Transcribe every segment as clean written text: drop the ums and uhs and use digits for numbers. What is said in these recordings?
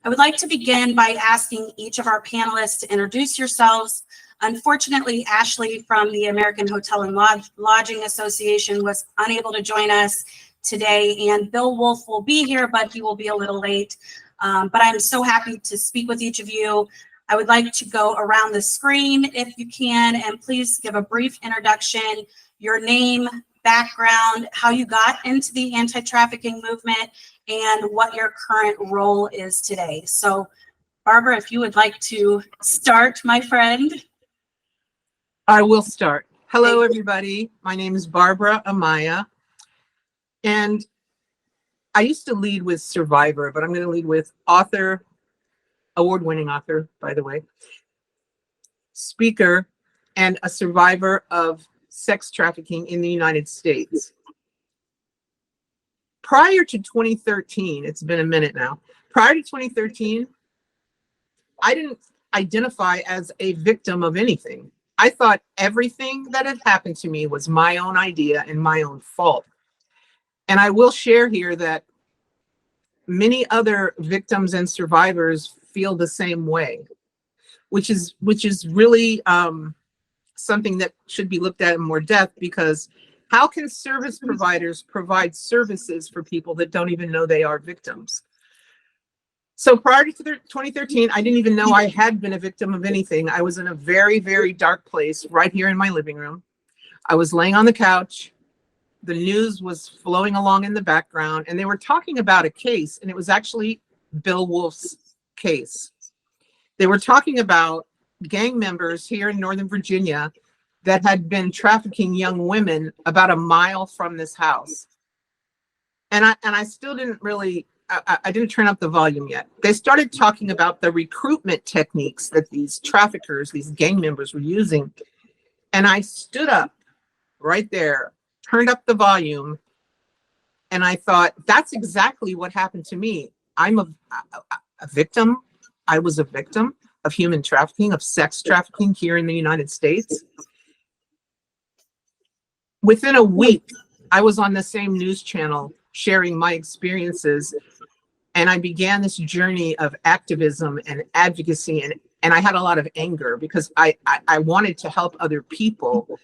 I would like to begin by asking each of our panelists to introduce yourselves. Unfortunately, Ashley from the American Hotel and Lodging Association was unable to join us today, and Bill Wolf will be here, but he will be a little late. But I'm so happy to speak with each of you. I would like to go around the screen if you can, and please give a brief introduction, your name, background, how you got into the anti-trafficking movement, and what your current role is today. So, Barbara, if you would like to start, my friend. I will start. Hello, everybody. My name is Barbara Amaya, and I used to lead with survivor, but I'm going to lead with author, award-winning author, by the way, speaker, and a survivor of sex trafficking in the United States. Prior to 2013, it's been a minute now, prior to 2013, I didn't identify as a victim of anything. I thought everything that had happened to me was my own idea and my own fault. And I will share here that many other victims and survivors feel the same way, which is really something that should be looked at in more depth, because how can service providers provide services for people that don't even know they are victims? So prior to 2013, I didn't even know I had been a victim of anything. I was in a very, very dark place right here in my living room. I was laying on the couch. The news was flowing along in the background, and they were talking about a case, and it was actually Bill Wolf's case. They were talking about gang members here in Northern Virginia that had been trafficking young women about a mile from this house. And I still didn't really, I didn't turn up the volume yet. They started talking about the recruitment techniques that these traffickers, these gang members were using. And I stood up right there, turned up the volume, and I thought, that's exactly what happened to me. I'm a victim. I was a victim of human trafficking, of sex trafficking here in the United States. Within a week, I was on the same news channel sharing my experiences, and I began this journey of activism and advocacy, and I had a lot of anger because I wanted to help other people,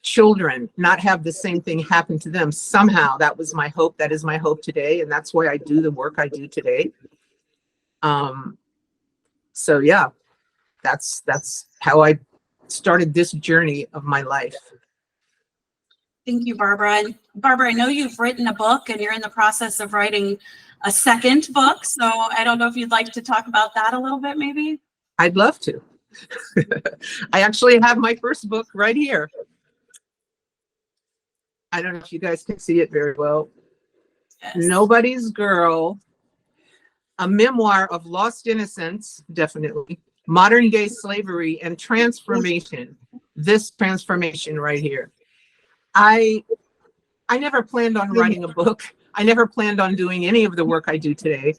children, not have the same thing happen to them. Somehow that was my hope. That is my hope today, and that's why I do the work I do today. So yeah, that's how I started this journey of my life. Thank you, Barbara. And Barbara, I know you've written a book and you're in the process of writing a second book. So I don't know if you'd like to talk about that a little bit, maybe? I'd love to. I actually have my first book right here. I don't know if you guys can see it very well. Yes. Nobody's Girl, a memoir of lost innocence, definitely, modern day slavery and transformation. This transformation right here. I never planned on writing a book. I never planned on doing any of the work I do today.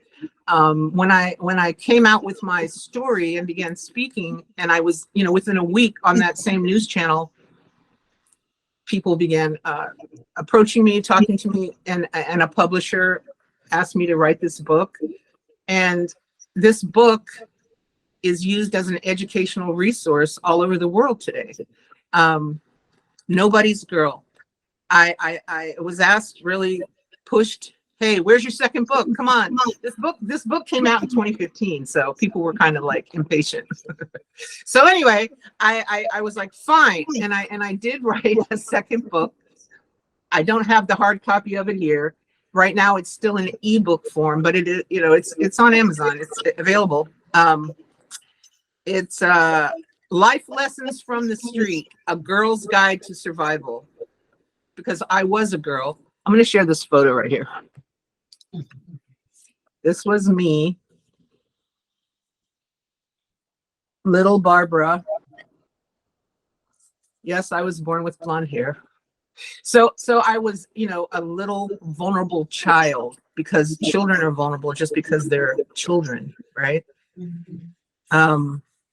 When I came out with my story and began speaking, and I was, within a week on that same news channel, people began approaching me, talking to me, and a publisher asked me to write this book. And this book is used as an educational resource all over the world today. Nobody's Girl. I was asked, really pushed, hey, where's your second book? Come on. This book came out in 2015, so people were kind of like impatient. So anyway, I was like, fine, and I did write a second book. I don't have the hard copy of it here. Right now it's still in ebook form, but it is, it's on Amazon. It's available. It's Life Lessons from the Street, A Girl's Guide to Survival. Because I was a girl. I'm going to share this photo right here. This was me, little Barbara. Yes, I was born with blonde hair. So I was, a little vulnerable child, because children are vulnerable just because they're children, right?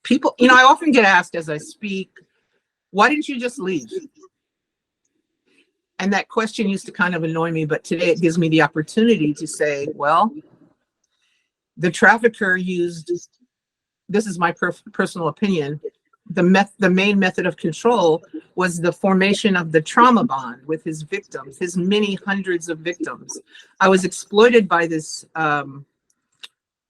People, I often get asked as I speak, why didn't you just leave? And that question used to kind of annoy me, but today it gives me the opportunity to say, well, The trafficker used, this is my personal opinion, the main method of control was the formation of the trauma bond with his victims, his many hundreds of victims. I was exploited by this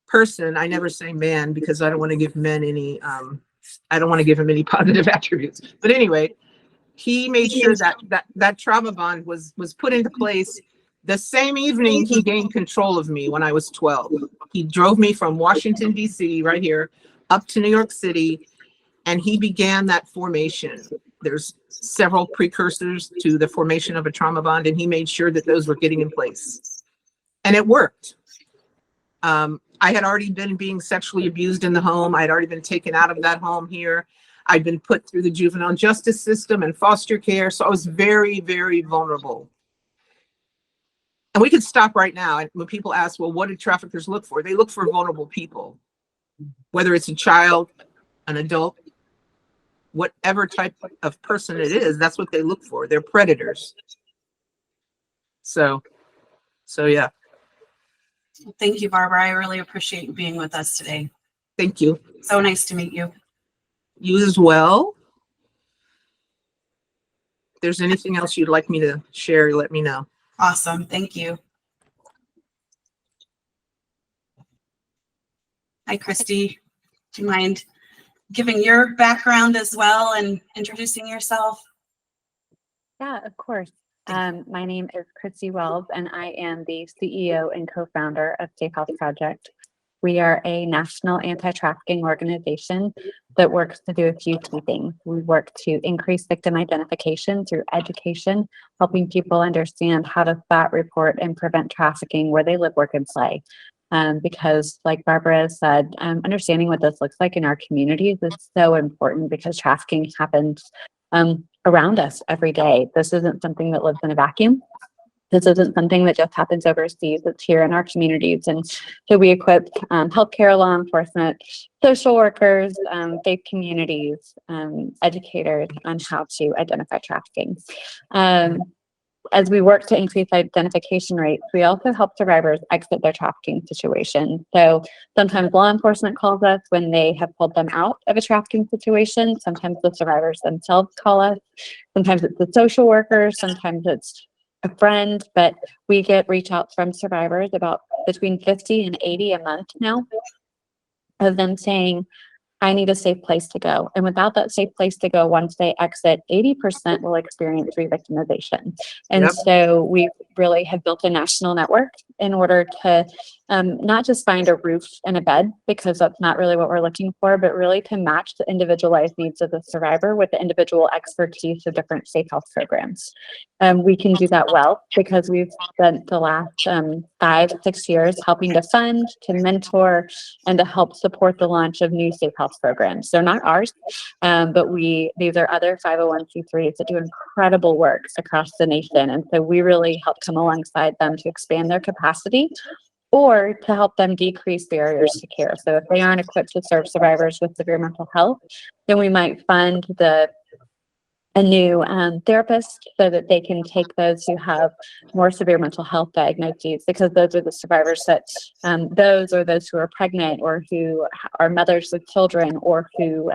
person. I never say man because I don't want to give men any, I don't want to give him any positive attributes. But anyway, he made sure that trauma bond was put into place the same evening he gained control of me when I was 12. He drove me from Washington, D.C., right here, up to New York City, and he began that formation. There's several precursors to the formation of a trauma bond, and he made sure that those were getting in place. And it worked. I had already been being sexually abused in the home. I had already been taken out of that home here. I'd been put through the juvenile justice system and foster care. So I was very, very vulnerable. And we could stop right now. And when people ask, well, what do traffickers look for? They look for vulnerable people, whether it's a child, an adult, whatever type of person it is, that's what they look for. They're predators. So yeah. Thank you, Barbara. I really appreciate you being with us today. Thank you. So nice to meet you. You as well. If there's anything else you'd like me to share, let me know. Awesome. Thank you. Hi, Christy. Do you mind giving your background as well and introducing yourself? Yeah, of course. My name is Christy Wells, and I am the CEO and co-founder of Safe House Project. We are a national anti-trafficking organization that works to do a few key things. We work to increase victim identification through education, helping people understand how to spot, report, and prevent trafficking where they live, work, and play. Because like Barbara said, understanding what this looks like in our communities is so important because trafficking happens around us every day. This isn't something that lives in a vacuum. This isn't something that just happens overseas. It's here in our communities. And so we equip healthcare, law enforcement, social workers, faith communities, educators on how to identify trafficking. As we work to increase identification rates, we also help survivors exit their trafficking situation. So sometimes law enforcement calls us when they have pulled them out of a trafficking situation. Sometimes the survivors themselves call us. Sometimes it's the social workers. Sometimes it's a friend. But we get reach outs from survivors about between 50 and 80 a month now of them saying, I need a safe place to go. And without that safe place to go, once they exit, 80% will experience re-victimization. And so we really have built a national network in order to not just find a roof and a bed, because that's not really what we're looking for, but really to match the individualized needs of the survivor with the individual expertise of different safe house programs. We can do that well because we've spent the last 5-6 years helping to fund, to mentor, and to help support the launch of new safe house programs. They're not ours, but these are other 501c3s that do incredible work across the nation. And so we really help come alongside them to expand their capacity or to help them decrease barriers to care. So if they aren't equipped to serve survivors with severe mental health, then we might fund a new therapist so that they can take those who have more severe mental health diagnoses, because those are the survivors that those who are pregnant or who are mothers with children or who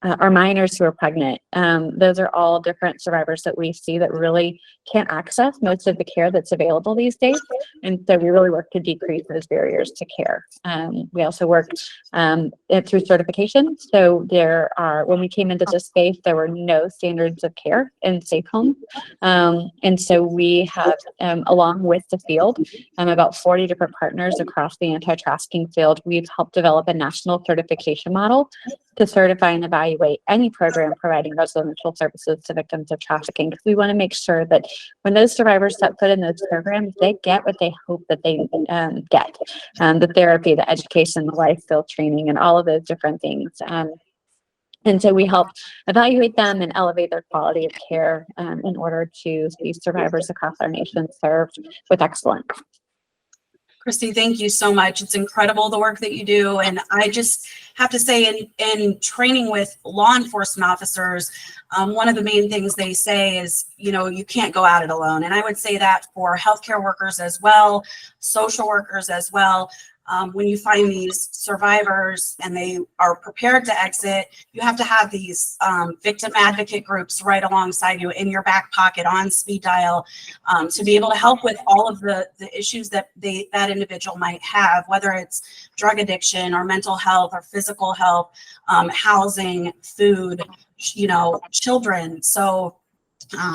are minors who are pregnant. Those are all different survivors that we see that really can't access most of the care that's available these days. And so we really work to decrease those barriers to care. We also work through certification. So when we came into this space, there were no standards of care in safe homes. And so we have, along with the field, about 40 different partners across the anti-trafficking field, we've helped develop a national certification model to certify and evaluate any program providing residential services to victims of trafficking. Because we want to make sure that when those survivors set foot in those programs, they get what they hope that they get. The therapy, the education, the life skill training, and all of those different things. And so we help evaluate them and elevate their quality of care in order to see survivors across our nation served with excellence. Christy, thank you so much. It's incredible the work that you do. And I just have to say, in training with law enforcement officers, one of the main things they say is, you can't go at it alone. And I would say that for healthcare workers as well, social workers as well. when you find these survivors and they are prepared to exit, you have to have these victim advocate groups right alongside you in your back pocket on speed dial to be able to help with all of the issues that that individual might have, whether it's drug addiction or mental health or physical health, housing, food, you know, children. So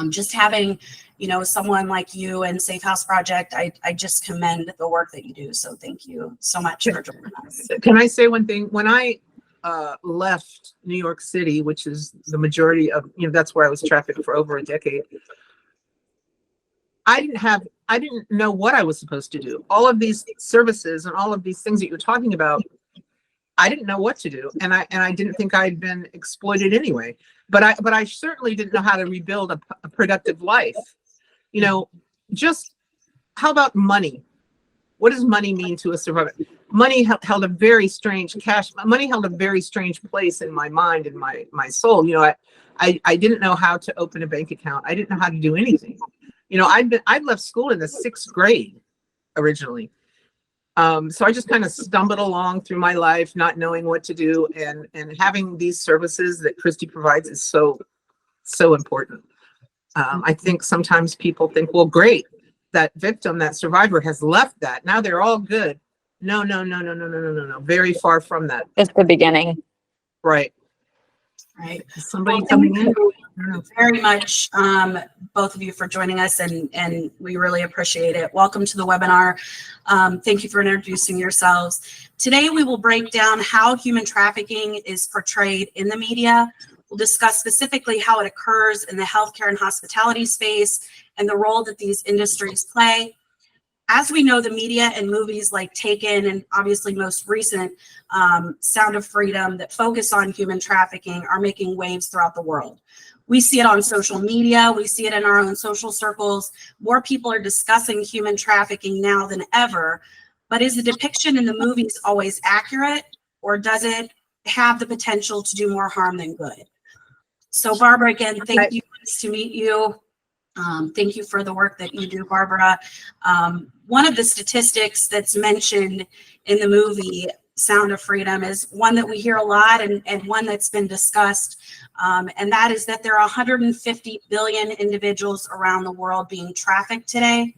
just having, you know, someone like you and Safe House Project, I just commend the work that you do. So thank you so much for joining us. Can I say one thing? When I left New York City, which is the majority of, you know, that's where I was trafficked for over a decade, I didn't know what I was supposed to do. All of these services and all of these things that you're talking about, I didn't know what to do, and I didn't think I'd been exploited anyway. But I certainly didn't know how to rebuild a productive life. You know, just how about money? What does money mean to a survivor? Money held a very strange money held a very strange place in my mind and my soul. You know, I didn't know how to open a bank account. I didn't know how to do anything. You know, I'd left school in the 6th grade originally. So I just kind of stumbled along through my life, not knowing what to do, and having these services that Christy provides is so important. I think sometimes people think, well, great, that victim, that survivor has left that. Now they're all good. No. Very far from that. It's the beginning. Right. Right. Somebody Well, coming thank in. you very much, both of you, for joining us, and we really appreciate it. Welcome to the webinar. Thank you for introducing yourselves. Today, we will break down how human trafficking is portrayed in the media. We'll discuss specifically how it occurs in the healthcare and hospitality space and the role that these industries play. As we know, the media and movies like Taken and obviously most recent Sound of Freedom that focus on human trafficking are making waves throughout the world. We see it on social media. We see it in our own social circles. More people are discussing human trafficking now than ever. But is the depiction in the movies always accurate, or does it have the potential to do more harm than good? So Barbara, again, thank you. Nice to meet you. Thank you for the work that you do, Barbara. One of the statistics that's mentioned in the movie Sound of Freedom is one that we hear a lot, and one that's been discussed, and that is that there are 150 billion individuals around the world being trafficked today.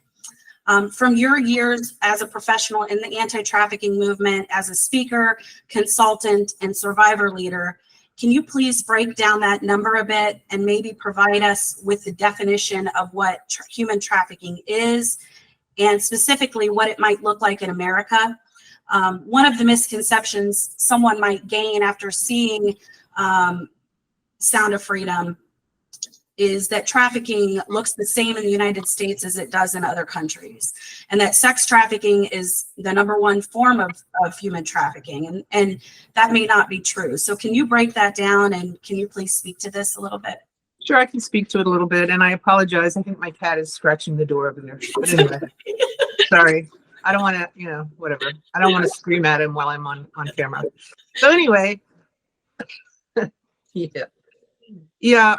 From your years as a professional in the anti-trafficking movement, as a speaker, consultant, and survivor leader, can you please break down that number a bit and maybe provide us with the definition of what human trafficking is, and specifically what it might look like in America? One of the misconceptions someone might gain after seeing Sound of Freedom is that trafficking looks the same in the United States as it does in other countries, and that sex trafficking is the #1 form of human trafficking, and that may not be true. So can you break that down, and can you please speak to this a little bit? Sure, I can speak to it a little bit, and I apologize. I think my cat is scratching the door over there. But anyway, sorry. I don't want to, you know, whatever. I don't want to scream at him while I'm on camera. So anyway, yeah.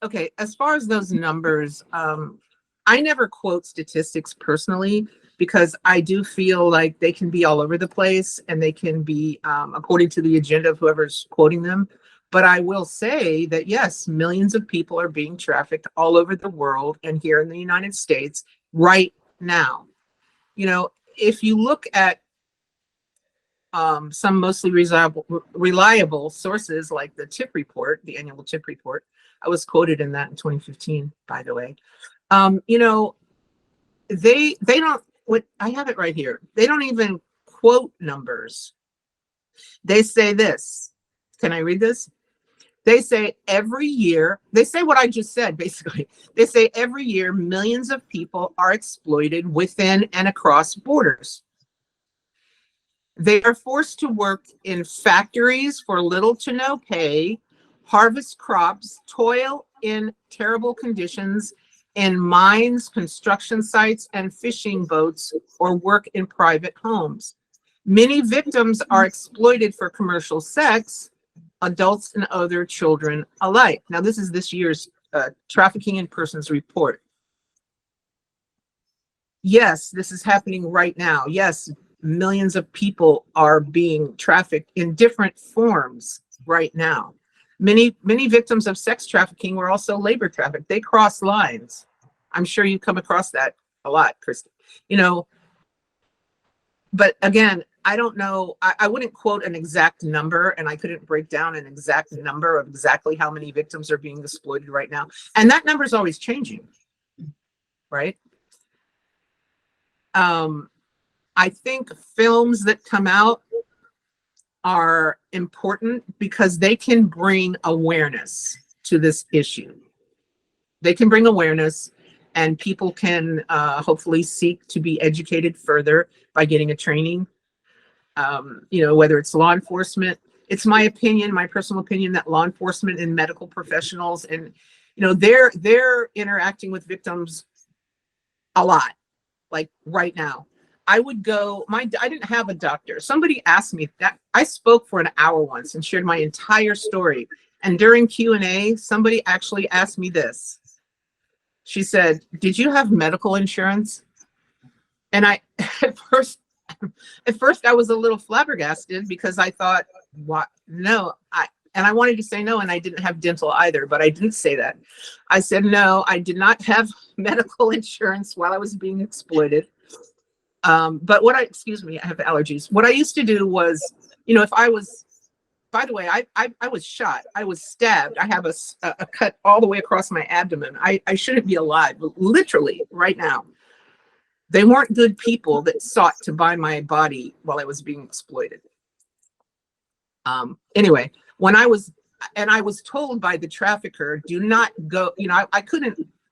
Okay, as far as those numbers, I never quote statistics personally, because I do feel like they can be all over the place, and they can be according to the agenda of whoever's quoting them. But I will say that, yes, millions of people are being trafficked all over the world and here in the United States right now. You know, if you look at some mostly reliable sources like the TIP report, the annual TIP report, I was quoted in that in 2015, by the way. You know, they don't, I have it right here. They don't even quote numbers. They say this. Can I read this? They say every year, they say what I just said, basically. They say every year, millions of people are exploited within and across borders. They are forced to work in factories for little to no pay, harvest crops, toil in terrible conditions, in mines, construction sites, and fishing boats, or work in private homes. Many victims are exploited for commercial sex, adults and other children alike. Now, this is this year's Trafficking in Persons report. Yes, this is happening right now. Yes, millions of people are being trafficked in different forms right now. Many victims of sex trafficking were also labor trafficked. They cross lines. I'm sure you come across that a lot, Christy. You know, but again, I don't know. I wouldn't quote an exact number, and I couldn't break down an exact number of exactly how many victims are being exploited right now. And that number is always changing, right? I think films that come out are important because they can bring awareness to this issue. They can bring awareness, and people can hopefully seek to be educated further by getting a training. You know, whether it's law enforcement, it's my opinion, my personal opinion, that law enforcement and medical professionals, and you know, they're interacting with victims a lot. Like right now, I would go, I didn't have a doctor. Somebody asked me that. I spoke for an hour once and shared my entire story. And during Q&A, somebody actually asked me this. She said, "Did you have medical insurance?" And I, at first I was a little flabbergasted because I thought, what? No, and I wanted to say no, and I didn't have dental either, but I didn't say that. I said, no, I did not have medical insurance while I was being exploited. But excuse me, I have allergies. What I used to do was, you know, if I was, by the way, I was shot, I was stabbed. I have a cut all the way across my abdomen. I shouldn't be alive, literally right now. They weren't good people that sought to buy my body while I was being exploited. Anyway, when I was told by the trafficker, do not go, you know, I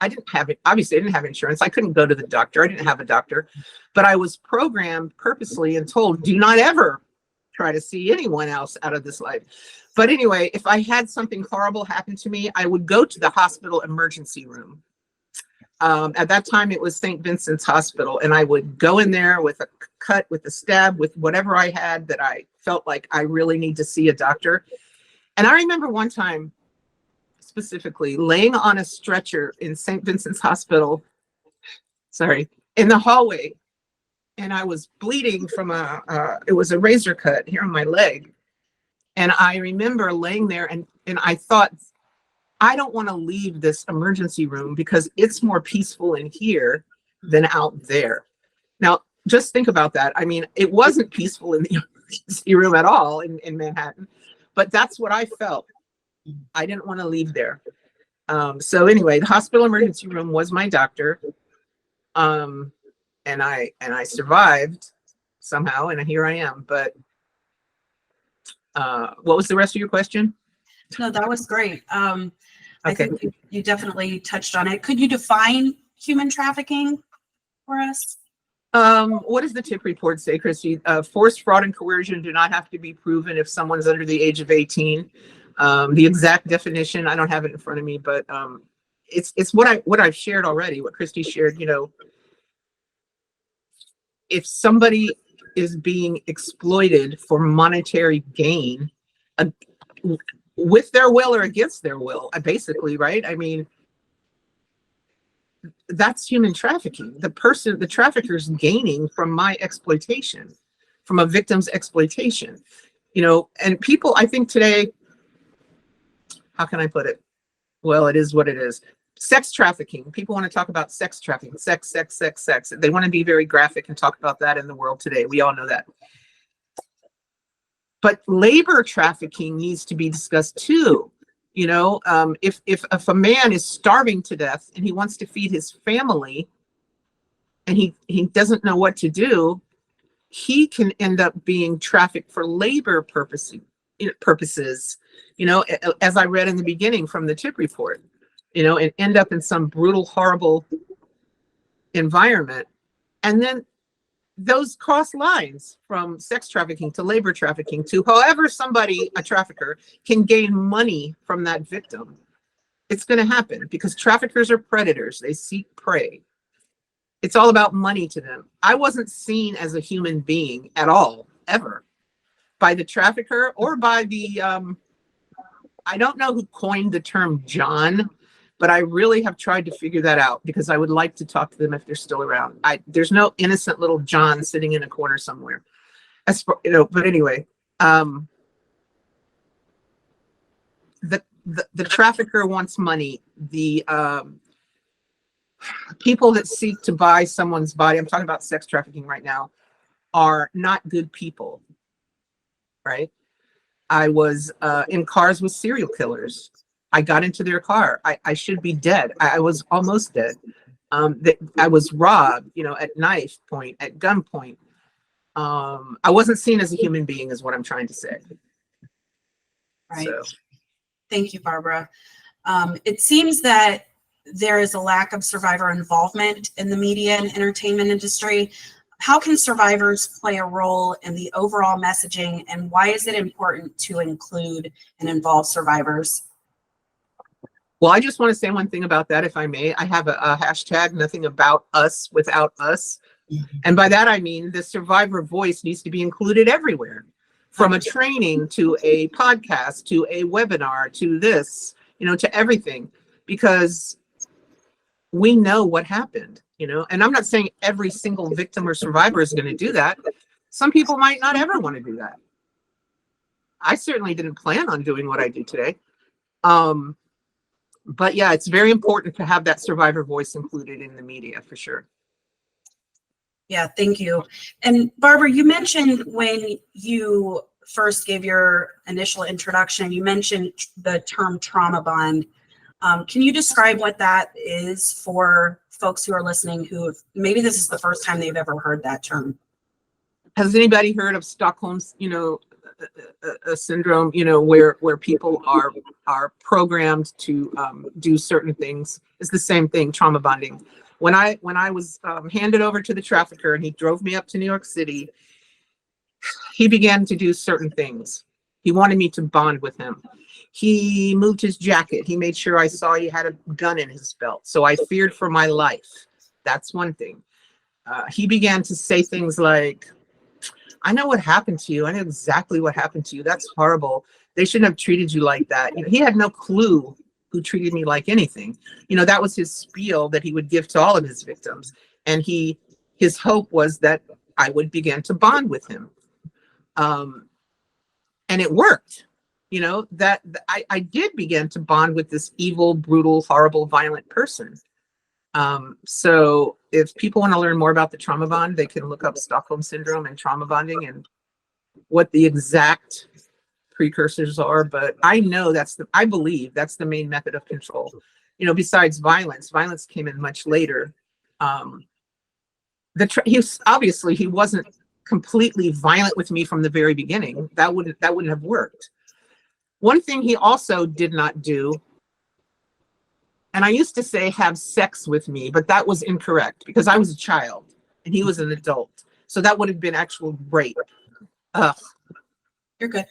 didn't have it. Obviously I didn't have insurance. I couldn't go to the doctor. I didn't have a doctor, but I was programmed purposely and told, do not ever try to see anyone else out of this life. But anyway, if I had something horrible happen to me, I would go to the hospital emergency room. At that time, it was St. Vincent's Hospital, and I would go in there with a cut, with a stab, with whatever I had that I felt like I really need to see a doctor. And I remember one time, specifically, laying on a stretcher in St. Vincent's Hospital, in the hallway, and I was bleeding from it was a razor cut here on my leg. And I remember laying there, and I thought, I don't want to leave this emergency room because it's more peaceful in here than out there. Now, just think about that. I mean, it wasn't peaceful in the emergency room at all in Manhattan, but that's what I felt. I didn't want to leave there. So anyway, the hospital emergency room was my doctor. And I survived somehow, and here I am. But what was the rest of your question? No, that was great. I Okay. think you definitely touched on it. Could you define human trafficking for us? What does the tip report say, Christy? Force, fraud, and coercion do not have to be proven if someone's under the age of 18. The exact definition, I don't have it in front of me, but it's what I've shared already, what Christy shared. You know, if somebody is being exploited for monetary gain, with their will or against their will, basically, right? I mean, that's human trafficking. The trafficker's gaining from my exploitation, from a victim's exploitation, you know. And people, I think today, how can I put it? Well, it is what it is. Sex trafficking. People want to talk about sex trafficking, sex. They want to be very graphic and talk about that in the world today. We all know that. But labor trafficking needs to be discussed too. You know, if a man is starving to death and he wants to feed his family and he doesn't know what to do, he can end up being trafficked for labor purposes, you know, as I read in the beginning from the tip report, you know, and end up in some brutal, horrible environment. And then those cross lines from sex trafficking to labor trafficking to however somebody, a trafficker, can gain money from that victim. It's going to happen because traffickers are predators. They seek prey. It's all about money to them. I wasn't seen as a human being at all, ever, by the trafficker or by the, I don't know who coined the term John, but I really have tried to figure that out because I would like to talk to them if they're still around. There's no innocent little John sitting in a corner somewhere. As for, but anyway, the trafficker wants money. The people that seek to buy someone's body, I'm talking about sex trafficking right now, are not good people, right? I was in cars with serial killers. I got into their car. I should be dead. I was almost dead. I was robbed, at knife point, at gunpoint. I wasn't seen as a human being is what I'm trying to say. Right. So. Thank you, Barbara. It seems that there is a lack of survivor involvement in the media and entertainment industry. How can survivors play a role in the overall messaging, and why is it important to include and involve survivors? Well, I just want to say one thing about that, if I may. I have a hashtag, nothing about us without us. Mm-hmm. And by that, I mean the survivor voice needs to be included everywhere, from a training to a podcast, to a webinar, to this, to everything, because we know what happened, and I'm not saying every single victim or survivor is going to do that. Some people might not ever want to do that. I certainly didn't plan on doing what I do today. But yeah, it's very important to have that survivor voice included in the media for sure. Yeah, thank you. And Barbara, you mentioned when you first gave your initial introduction, you mentioned the term trauma bond. Can you describe what that is for folks who are listening who maybe this is the first time they've ever heard that term? Has anybody heard of Stockholm's, a syndrome, where people are programmed to do certain things? It's the same thing, trauma bonding. When I was handed over to the trafficker and he drove me up to New York City, he began to do certain things. He wanted me to bond with him. He moved his jacket. He made sure I saw he had a gun in his belt. So I feared for my life. That's one thing. He began to say things like, I know what happened to you. I know exactly what happened to you. That's horrible. They shouldn't have treated you like that. He had no clue who treated me like anything. That was his spiel that he would give to all of his victims. And his hope was that I would begin to bond with him. And it worked, that I did begin to bond with this evil, brutal, horrible, violent person. So if people want to learn more about the trauma bond, they can look up Stockholm syndrome and trauma bonding and what the exact precursors are. But I know I believe that's the main method of control. Besides violence came in much later. He wasn't completely violent with me from the very beginning. That wouldn't have worked. One thing he also did not do, and I used to say have sex with me, but that was incorrect because I was a child and he was an adult. So that would have been actual rape. You're good.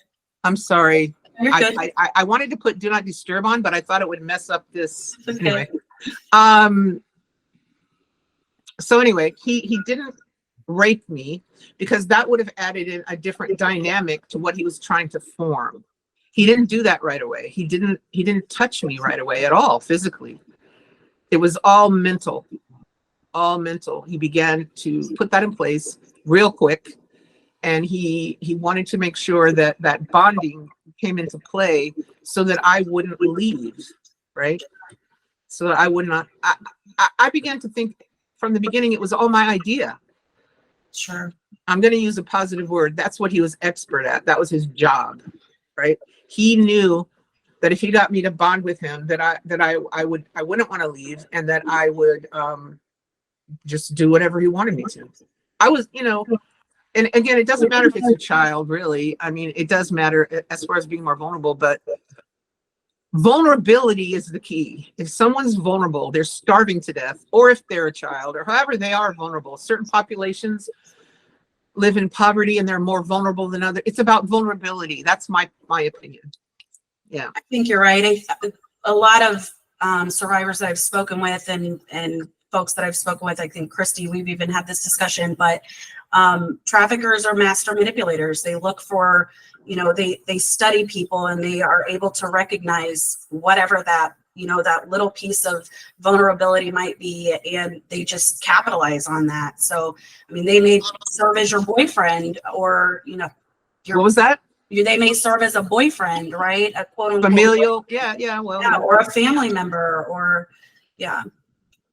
I'm sorry. You're good. I wanted to put do not disturb on, but I thought it would mess up this. Okay. Anyway. So anyway, he didn't rape me because that would have added in a different dynamic to what he was trying to form. He didn't do that right away. He didn't touch me right away at all physically. It was all mental. He began to put that in place real quick. And he wanted to make sure that bonding came into play so that I wouldn't leave, right? So that I would not, I began to think from the beginning, it was all my idea. Sure. I'm going to use a positive word. That's what he was expert at. That was his job, right? He knew that if he got me to bond with him, that I wouldn't want to leave, and that I would just do whatever he wanted me to. I was, and again, it doesn't matter if it's a child, really. I mean, it does matter as far as being more vulnerable, but vulnerability is the key. If someone's vulnerable, they're starving to death, or if they're a child, or however they are vulnerable. Certain populations live in poverty and they're more vulnerable than others. It's about vulnerability. That's my opinion. Yeah. I think you're right. A lot of survivors that I've spoken with and folks that I've spoken with, I think Christy, we've even had this discussion, but traffickers are master manipulators. They look for, they study people and they are able to recognize whatever that you know, that little piece of vulnerability might be, and they just capitalize on that. So, I mean, they may serve as your boyfriend, or, you know, What was that? they may serve as a boyfriend, right? A quote unquote Familial? Yeah. Well, yeah, or a family member, or yeah.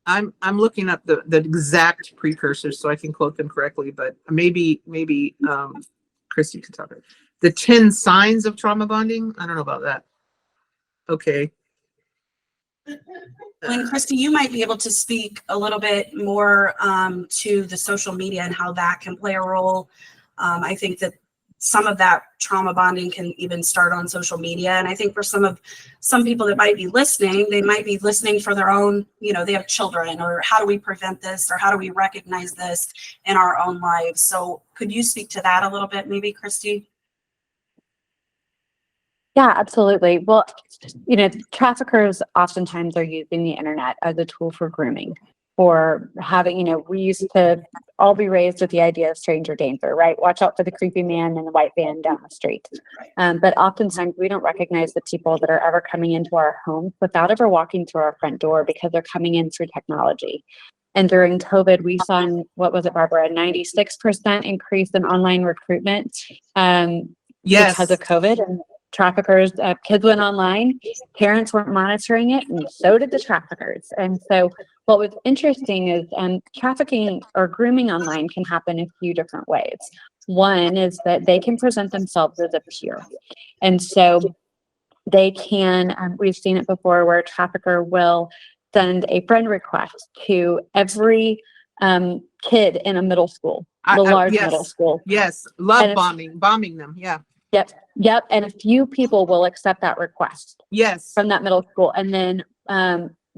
I'm looking up the exact precursors so I can quote them correctly, but maybe Christy could talk about it. The 10 signs of trauma bonding. I don't know about that. Okay. And Christy, you might be able to speak a little bit more to the social media and how that can play a role. I think that some of that trauma bonding can even start on social media. And I think for some people that might be listening, they might be listening for their own, you know, they have children, or how do we prevent this, or how do we recognize this in our own lives? So could you speak to that a little bit, maybe, Christy? Yeah, absolutely. Well, you know, traffickers oftentimes are using the internet as a tool for grooming, or having, you know, we used to all be raised with the idea of stranger danger, right? Watch out for the creepy man in the white van down the street. But oftentimes we don't recognize the people that are ever coming into our homes without ever walking through our front door, because they're coming in through technology. And during COVID, we saw, what was it, Barbara, a 96% increase in online recruitment because of COVID. And traffickers, kids went online, parents weren't monitoring it, and so did the traffickers. And so what was interesting is trafficking or grooming online can happen a few different ways. One is that they can present themselves as a peer. And so they can, we've seen it before, where a trafficker will send a friend request to every kid in a middle school, large yes, middle school. Yes, love bombing them. Yeah. Yep. And a few people will accept that request. Yes. From that middle school. And then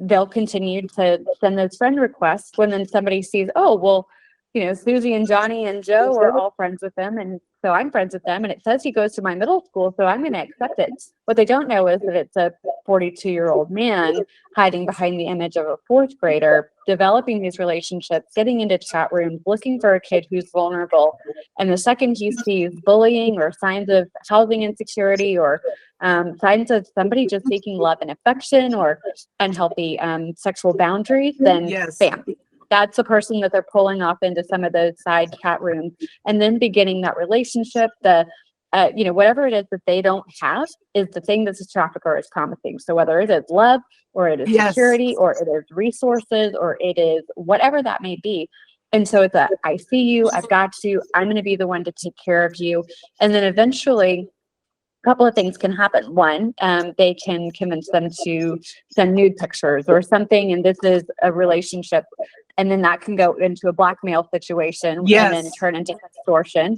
they'll continue to send those friend requests when then somebody sees, oh, well, you know, Susie and Johnny and Joe are all friends with them, and so I'm friends with them, and it says he goes to my middle school, so I'm going to accept it. What they don't know is that it's a 42-year-old man hiding behind the image of a fourth grader, developing these relationships, getting into chat rooms, looking for a kid who's vulnerable. And the second he sees bullying or signs of housing insecurity, or signs of somebody just seeking love and affection, or unhealthy sexual boundaries, then bam. That's the person that they're pulling off into some of those side chat rooms, and then beginning that relationship. You know, whatever it is that they don't have is the thing that the trafficker is promising. So whether it is love, or it is security, or it is resources, or it is whatever that may be. And so it's I see you, I've got you, I'm going to be the one to take care of you. And then eventually, a couple of things can happen. One, they can convince them to send nude pictures or something, and this is a relationship. And then that can go into a blackmail situation, and then turn into extortion.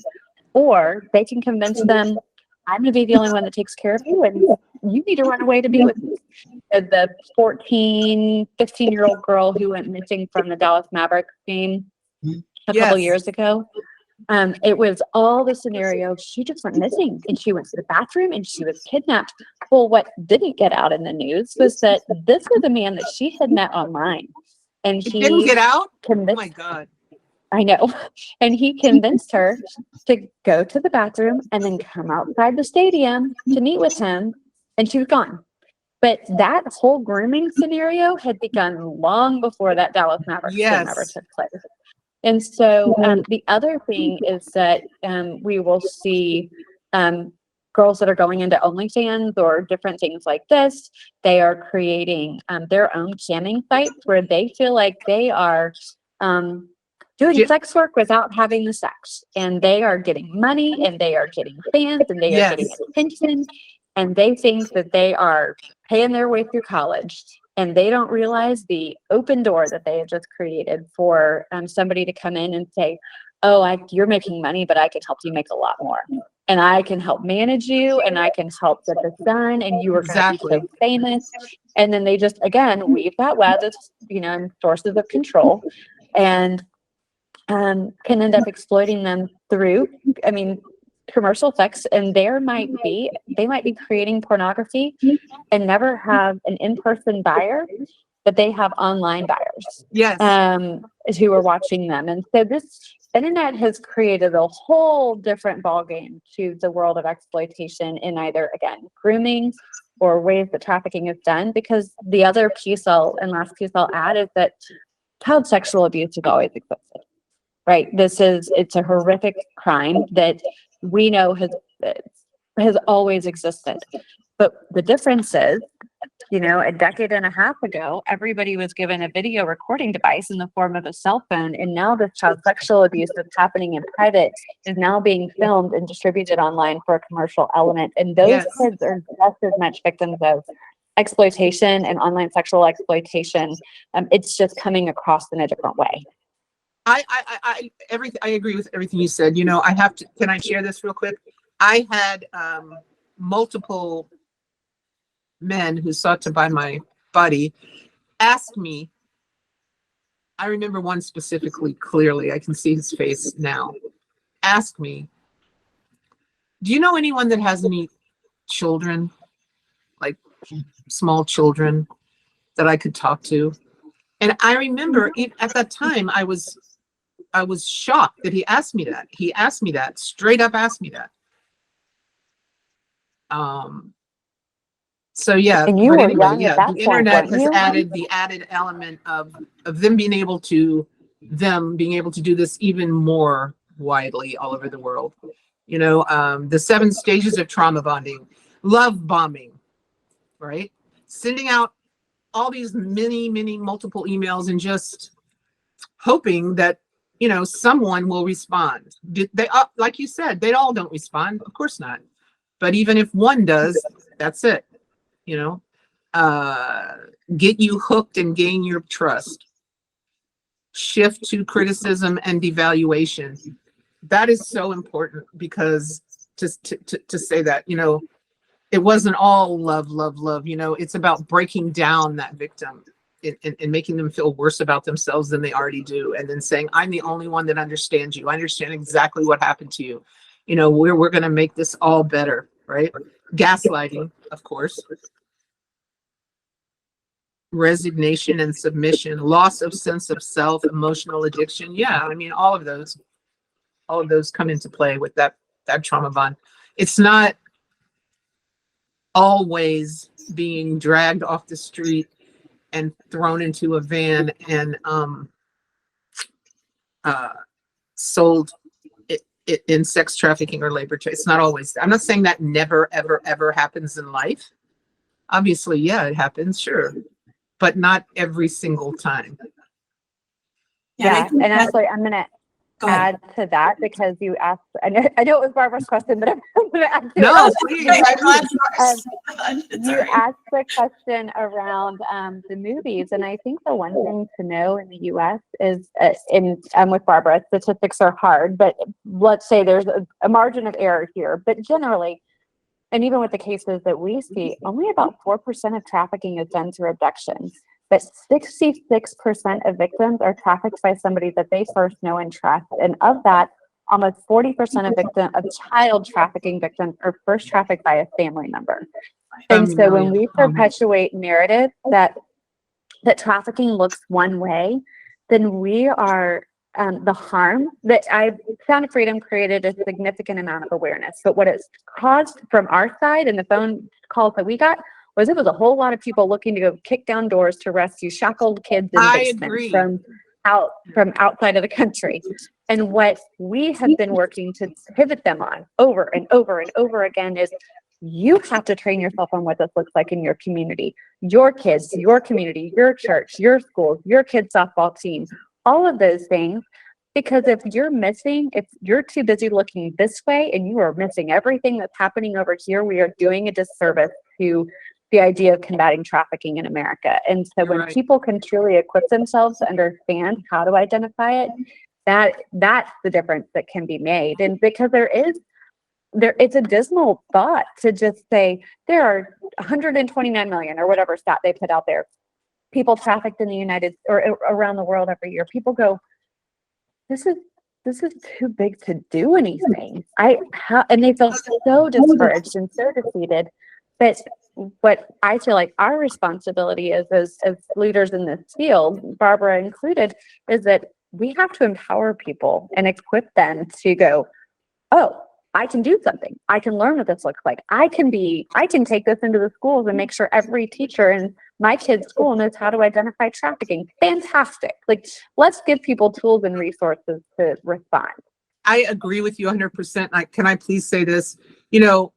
Or they can convince them, I'm going to be the only one that takes care of you, and you need to run away to be with me. The 14, 15-year-old girl who went missing from the Dallas Mavericks game a couple years ago. It was all the scenario. She just went missing, and she went to the bathroom, and she was kidnapped. Well, what didn't get out in the news was that this was a man that she had met online, and he didn't get out. Oh my God! I know, and he convinced her to go to the bathroom and then come outside the stadium to meet with him, and she was gone. But that whole grooming scenario had begun long before that Dallas Mavericks game ever took place. And so the other thing is that we will see girls that are going into OnlyFans or different things like this. They are creating their own camming sites where they feel like they are doing sex work without having the sex. And they are getting money, and they are getting fans, and they are getting attention. And they think that they are paying their way through college. And they don't realize the open door that they have just created for somebody to come in and say, oh, you're making money, but I can help you make a lot more. And I can help manage you, and I can help get this done, and you are going to be so famous. And then they just, again, weave that web of, sources of control, and can end up exploiting them through, commercial sex. And they might be creating pornography and never have an in-person buyer, but they have online buyers who are watching them. And so this internet has created a whole different ballgame to the world of exploitation in either, again, grooming or ways that trafficking is done, because the other piece last piece I'll add is that child sexual abuse has always existed, right? It's a horrific crime that we know has always existed. But the difference is, a decade and a half ago, everybody was given a video recording device in the form of a cell phone. And now this child sexual abuse that's happening in private is now being filmed and distributed online for a commercial element. And those Yes. kids are just as much victims of exploitation and online sexual exploitation. It's just coming across in a different way. I agree with everything you said. Can I share this real quick? I had multiple men who sought to buy my body ask me, I remember one specifically clearly, I can see his face now, ask me, do you know anyone that has any children, like small children, that I could talk to? And I remember at that time, I was shocked that he asked me that. He asked me that, straight up asked me that. So yeah, And you but were anyway, young yeah, at that the point, internet weren't has you? added the added element of them being able to do this even more widely all over the world. The 7 stages of trauma bonding, love bombing, right? Sending out all these many multiple emails and just hoping that someone will respond. They like you said, they all don't respond, of course not. But even if one does, that's it. Get you hooked and gain your trust. Shift to criticism and devaluation. That is so important, because to say that, it wasn't all love. It's about breaking down that victim and making them feel worse about themselves than they already do. And then saying, I'm the only one that understands you. I understand exactly what happened to you. We're going to make this all better, right? Gaslighting, of course. Resignation and submission, loss of sense of self, emotional addiction. Yeah, I mean, all of those come into play with that trauma bond. It's not always being dragged off the street and thrown into a van and sold in sex trafficking or labor trade. It's not always. I'm not saying that never, ever happens in life. Obviously, yeah, it happens, sure, but not every single time. Yeah, and actually, I'm gonna add to that, because you asked. I know it was Barbara's question, but I'm gonna add to No, it. please. You asked the question around the movies, and I think the one thing to know in the U.S. is, I'm with Barbara, statistics are hard, but let's say there's a margin of error here. But generally, and even with the cases that we see, only about 4% of trafficking is done through abduction. But 66% of victims are trafficked by somebody that they first know and trust. And of that, almost 40% of child trafficking victims are first trafficked by a family member. And so when we perpetuate narrative that trafficking looks one way, then we are the harm that Sound of Freedom created a significant amount of awareness. But what it's caused from our side and the phone calls that we got was it was a whole lot of people looking to go kick down doors to rescue shackled kids in basements from outside of the country. And what we have been working to pivot them on over and over and over again is, you have to train yourself on what this looks like in your community, your kids, your community, your church, your schools, your kids' softball team, all of those things. Because if you're too busy looking this way and you are missing everything that's happening over here, we are doing a disservice to the idea of combating trafficking in America. And so when people can truly equip themselves to understand how to identify it, that's the difference that can be made. And because it's a dismal thought to just say there are 129 million or whatever stat they put out there, people trafficked in the United or around the world every year. People go, this is too big to do anything. And they feel so discouraged and so defeated. But what I feel like our responsibility is as leaders in this field, Barbara included, is that we have to empower people and equip them to go, oh, I can do something. I can learn what this looks like. I can take this into the schools and make sure every teacher in my kid's school knows how to identify trafficking. Fantastic. Like, let's give people tools and resources to respond. I agree with you 100%. Can I please say this? You know,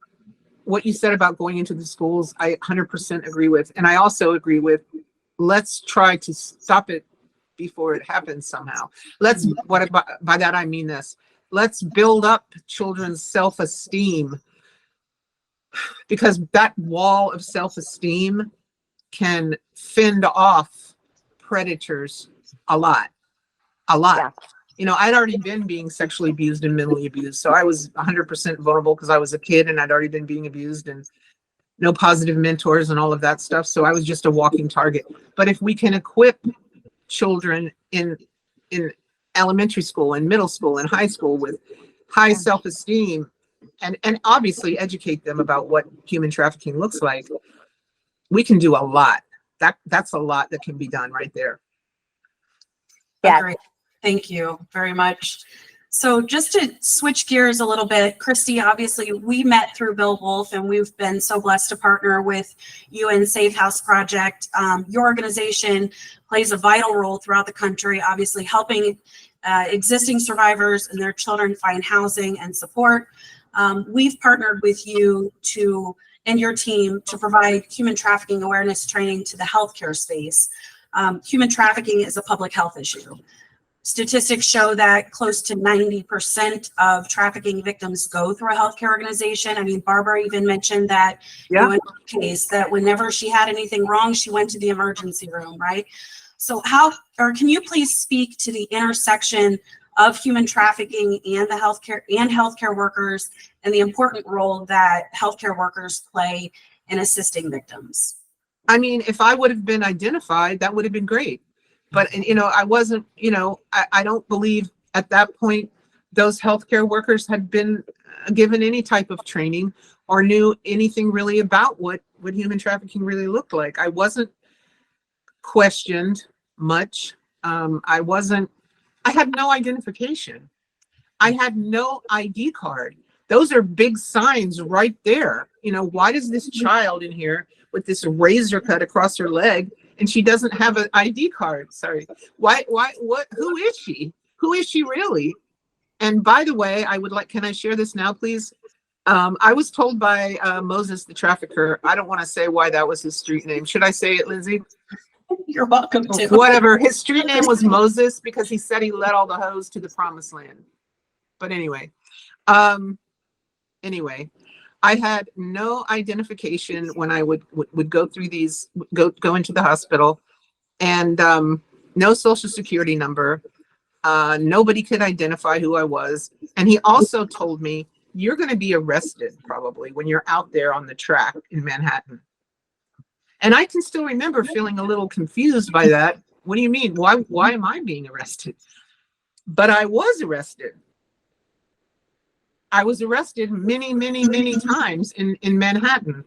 what you said about going into the schools, I 100% agree with. And I also agree with, let's try to stop it before it happens somehow. By that I mean this. Let's build up children's self-esteem, because that wall of self-esteem can fend off predators a lot. Yeah. You know, I'd already been being sexually abused and mentally abused. So I was 100% vulnerable because I was a kid and I'd already been being abused, and no positive mentors and all of that stuff. So I was just a walking target. But if we can equip children in elementary school and middle school and high school with high self-esteem, and obviously educate them about what human trafficking looks like, we can do a lot. That's a lot that can be done right there. Yeah. Great. Thank you very much. So just to switch gears a little bit, Christy, obviously we met through Bill Wolf, and we've been so blessed to partner with you in Safe House Project. Your organization plays a vital role throughout the country, obviously helping existing survivors and their children find housing and support. We've partnered with you and your team to provide human trafficking awareness training to the healthcare space. Human trafficking is a public health issue. Statistics show that close to 90% of trafficking victims go through a healthcare organization. I mean, Barbara even mentioned that in her case, that whenever she had anything wrong, she went to the emergency room, right? So can you please speak to the intersection of human trafficking and healthcare workers, and the important role that healthcare workers play in assisting victims? I mean, if I would have been identified, that would have been great. But, you know, I wasn't, you know, I don't believe at that point those healthcare workers had been given any type of training or knew anything really about what human trafficking really looked like. I wasn't questioned much. I had no identification. I had no ID card. Those are big signs right there. You know, why does this child in here with this razor cut across her leg, and she doesn't have an ID card? Sorry. Who is she? Who is she really? And by the way, can I share this now, please? I was told by Moses, the trafficker, I don't want to say why that was his street name. Should I say it, Lindsay? You're welcome to. Whatever. His street name was Moses because he said he led all the hoes to the promised land. But anyway, I had no identification when I would go through these, go into the hospital, and no social security number. Nobody could identify who I was. And he also told me, you're going to be arrested probably when you're out there on the track in Manhattan. And I can still remember feeling a little confused by that. What do you mean? Why am I being arrested? But I was arrested. I was arrested many, many, many times in Manhattan.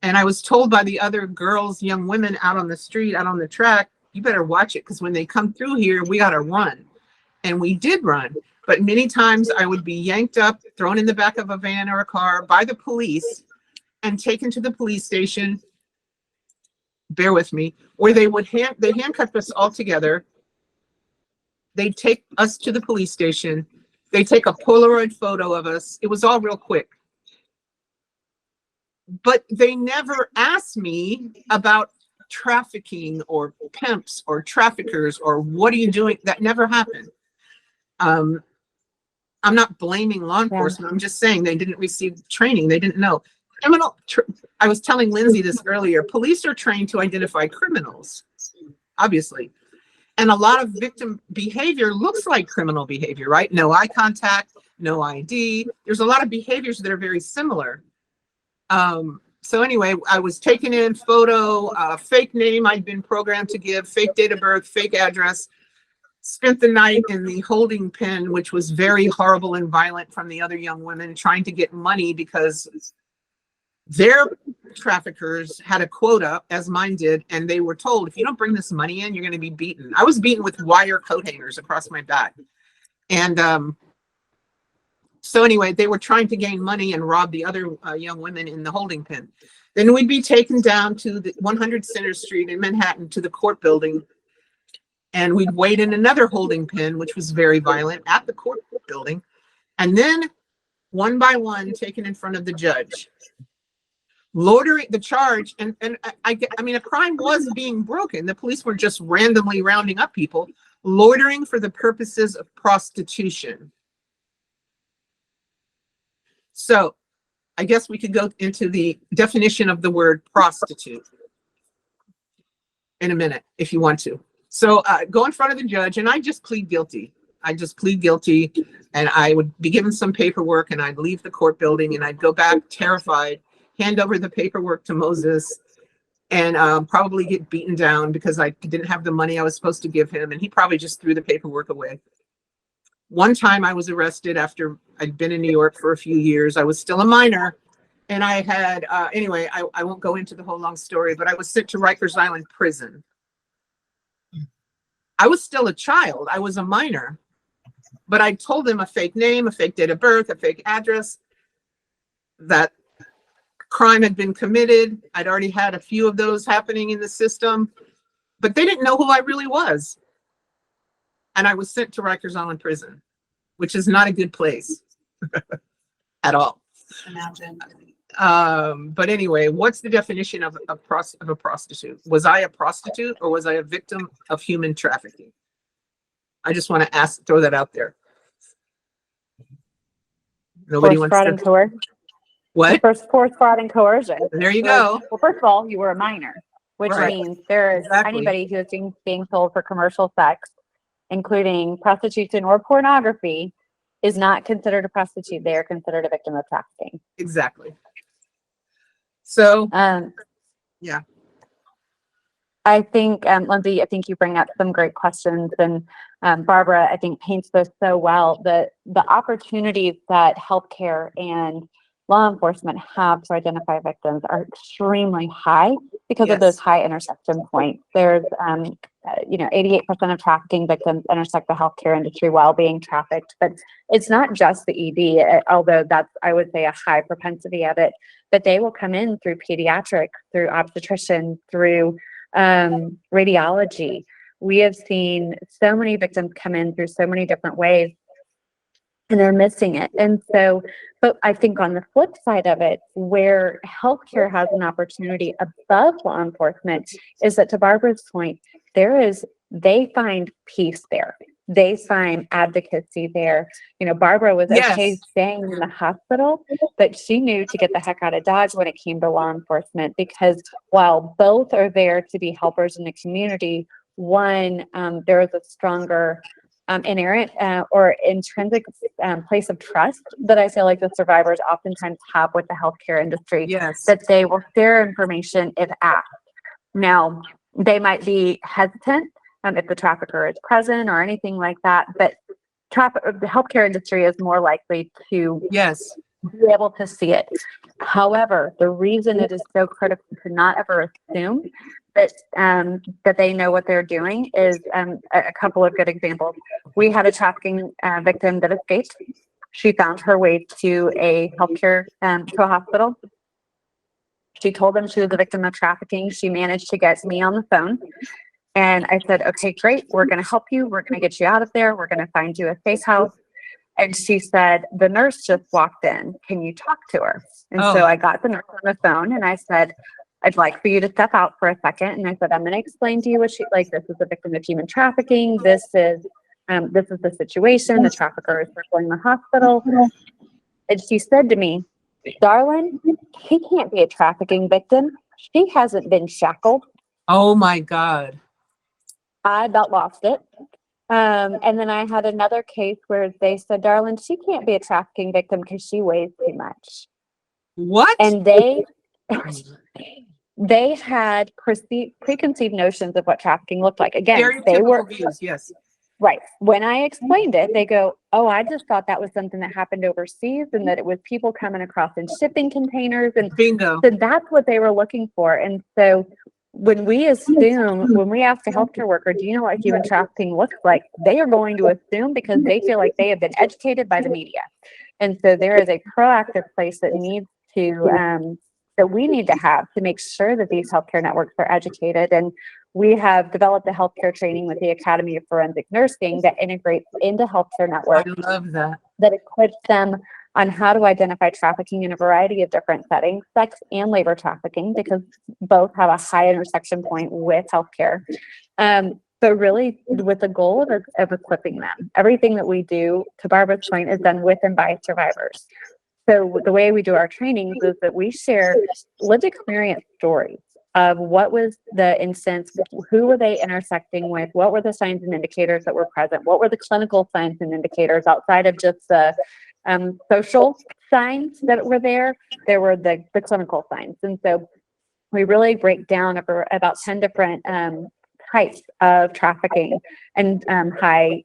And I was told by the other girls, young women out on the street, out on the track, you better watch it, because when they come through here, we got to run. And we did run. But many times I would be yanked up, thrown in the back of a van or a car by the police and taken to the police station. Bear with me, where they handcuffed us all together. They'd take us to the police station. They take a Polaroid photo of us. It was all real quick. But they never asked me about trafficking or pimps or traffickers or what are you doing? That never happened. I'm not blaming law enforcement. I'm just saying they didn't receive training. They didn't know. I was telling Lindsay this earlier. Police are trained to identify criminals, obviously. And a lot of victim behavior looks like criminal behavior, right? No eye contact, no ID. There's a lot of behaviors that are very similar. So anyway, I was taken in, photo, fake name I'd been programmed to give, fake date of birth, fake address. Spent the night in the holding pen, which was very horrible and violent, from the other young women trying to get money because their traffickers had a quota, as mine did, and they were told, if you don't bring this money in, you're going to be beaten. I was beaten with wire coat hangers across my back. And So anyway, they were trying to gain money and rob the other young women in the holding pen. Then we'd be taken down to the 100 Center Street in Manhattan to the court building. And we'd wait in another holding pen, which was very violent, at the court building. And then one by one taken in front of the judge. Loitering, the charge, and I mean, a crime was being broken. The police were just randomly rounding up people, loitering for the purposes of prostitution. So I guess we could go into the definition of the word prostitute in a minute, if you want to. So go in front of the judge, and I just plead guilty. I just plead guilty, and I would be given some paperwork, and I'd leave the court building, and I'd go back terrified, hand over the paperwork to Moses, and probably get beaten down because I didn't have the money I was supposed to give him, and he probably just threw the paperwork away. One time I was arrested after I'd been in New York for a few years. I was still a minor, and I had, anyway, I won't go into the whole long story, but I was sent to Rikers Island prison. I was still a child. I was a minor, but I told them a fake name, a fake date of birth, a fake address, that crime had been committed. I'd already had a few of those happening in the system, but they didn't know who I really was. And I was sent to Rikers Island prison, which is not a good place at all. Imagine. But anyway, what's the definition of a prostitute? Was I a prostitute, or was I a victim of human trafficking? I just want to throw that out there. Nobody wants Fraud and to. coercion. What? Force, fraud, and coercion. There you go. Well, first of all, you were a minor, which Right. means there is Exactly. anybody who is being sold for commercial sex, including prostitution or pornography, is not considered a prostitute. They are considered a victim of trafficking. Exactly. So, yeah. I think, Lindsay, I think you bring up some great questions, and Barbara, I think, paints this so well. The opportunities that healthcare and law enforcement have to identify victims are extremely high because of those Yes. high intersection points. There's, 88% of trafficking victims intersect the healthcare industry while being trafficked, but it's not just the ED, although that's, I would say, a high propensity of it, but they will come in through pediatric, through obstetrician, through radiology. We have seen so many victims come in through so many different ways, and they're missing it. And so, but I think on the flip side of it, where healthcare has an opportunity above law enforcement, is that, to Barbara's point, they find peace there. They find advocacy there. Barbara was okay Yes. staying in the hospital, but she knew to get the heck out of Dodge when it came to law enforcement, because while both are there to be helpers in the community, one, there is a stronger inherent or intrinsic place of trust that I feel like the survivors oftentimes have with the healthcare industry, Yes. that they will share information if asked. Now, they might be hesitant if the trafficker is present or anything like that, but the healthcare industry is more likely to Yes. be able to see it. However, the reason it is so critical to not ever assume that they know what they're doing is a couple of good examples. We had a trafficking victim that escaped. She found her way to a healthcare, to a hospital. She told them she was a victim of trafficking. She managed to get me on the phone. And I said, okay, great. We're going to help you. We're going to get you out of there. We're going to find you a safe house. And she said, the nurse just walked in. Can you talk to her? And so I got the nurse on the phone, and I said, I'd like for you to step out for a second. And I said, I'm going to explain to you what this is a victim of human trafficking. This is the situation. The trafficker is circling the hospital. And she said to me, darling, she can't be a trafficking victim. She hasn't been shackled. Oh my God. I about lost it. And then I had another case where they said, darling, she can't be a trafficking victim because she weighs too much. What? And they had preconceived notions of what trafficking looked like. Again, they were views, yes. right. When I explained it, they go, oh, I just thought that was something that happened overseas, and that it was people coming across in shipping containers. And Bingo. so that's what they were looking for. And so when we ask a healthcare worker, do you know what human trafficking looks like? They are going to assume, because they feel like they have been educated by the media. And so there is a proactive place that needs to, that we need to have to make sure that these healthcare networks are educated. And we have developed a healthcare training with the Academy of Forensic Nursing that integrates into healthcare networks I love that. that equips them on how to identify trafficking in a variety of different settings, sex and labor trafficking, because both have a high intersection point with healthcare. But really with the goal of equipping them. Everything that we do, to Barbara's point, is done with and by survivors. So the way we do our trainings is that we share lived experience stories of what was the instance, who were they intersecting with, what were the signs and indicators that were present, what were the clinical signs and indicators outside of just the social signs that were there. There were the clinical signs. And so we really break down about 10 different types of trafficking and high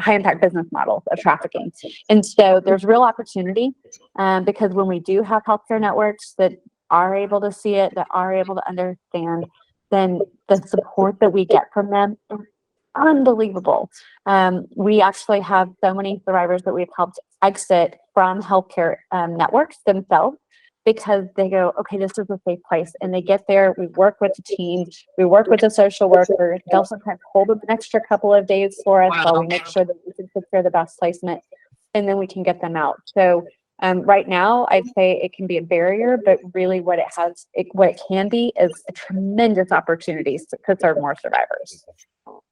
impact business models of trafficking. And so there's real opportunity because when we do have healthcare networks that are able to see it, that are able to understand, then the support that we get from them is unbelievable. We actually have so many survivors that we've helped exit from healthcare networks themselves, because they go, okay, this is a safe place. And they get there, we work with the team, we work with the social worker. They'll sometimes hold an extra couple of days for us while we make sure that we can secure the best placement, and then we can get them out. So right now, I'd say it can be a barrier, but really what it can be is a tremendous opportunity to serve more survivors.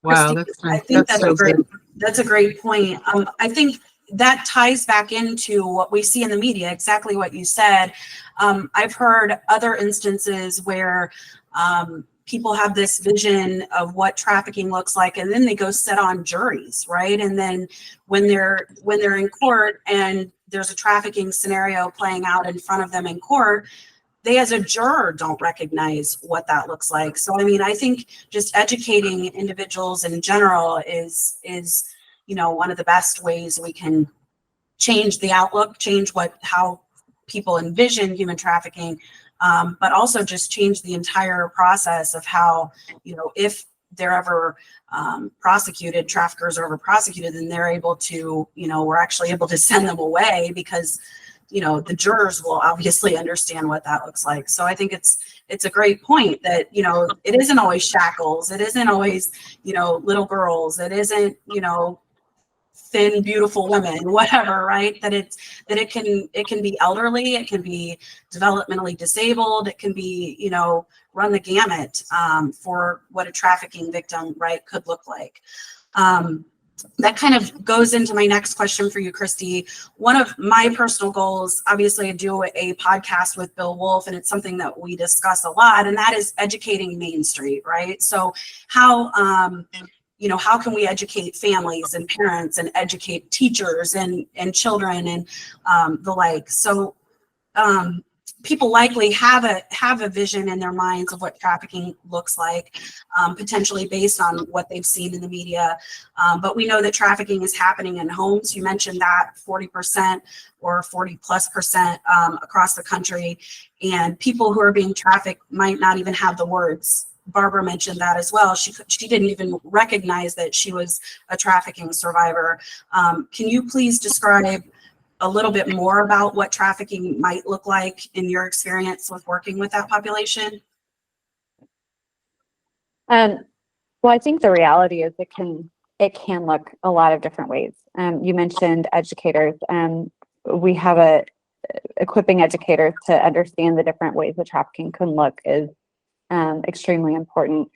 Wow, I think that's so a great, good. that's a great point. I think that ties back into what we see in the media, exactly what you said. I've heard other instances where people have this vision of what trafficking looks like, and then they go sit on juries, right? And then when they're in court and there's a trafficking scenario playing out in front of them in court, they as a juror don't recognize what that looks like. So I mean, I think just educating individuals in general is one of the best ways we can change the outlook, change how people envision human trafficking, but also just change the entire process of how, if they're ever prosecuted, traffickers are ever prosecuted, then they're able to, we're actually able to send them away because, the jurors will obviously understand what that looks like. So I think it's a great point that, it isn't always shackles. It isn't always, little girls. It isn't, thin, beautiful women, whatever, right? That it can be elderly, it can be developmentally disabled, it can be, run the gamut for what a trafficking victim, right, could look like. That kind of goes into my next question for you, Christy. One of my personal goals, obviously I do a podcast with Bill Wolf, and it's something that we discuss a lot, and that is educating Main Street, right? So how can we educate families and parents and educate teachers and children and the like? So people likely have a vision in their minds of what trafficking looks like, potentially based on what they've seen in the media. But we know that trafficking is happening in homes. You mentioned that 40% or 40+% across the country, and people who are being trafficked might not even have the words. Barbara mentioned that as well. She didn't even recognize that she was a trafficking survivor. Can you please describe a little bit more about what trafficking might look like in your experience with working with that population? Well, I think the reality is it can look a lot of different ways. You mentioned educators. We have equipping educators to understand the different ways that trafficking can look is extremely important.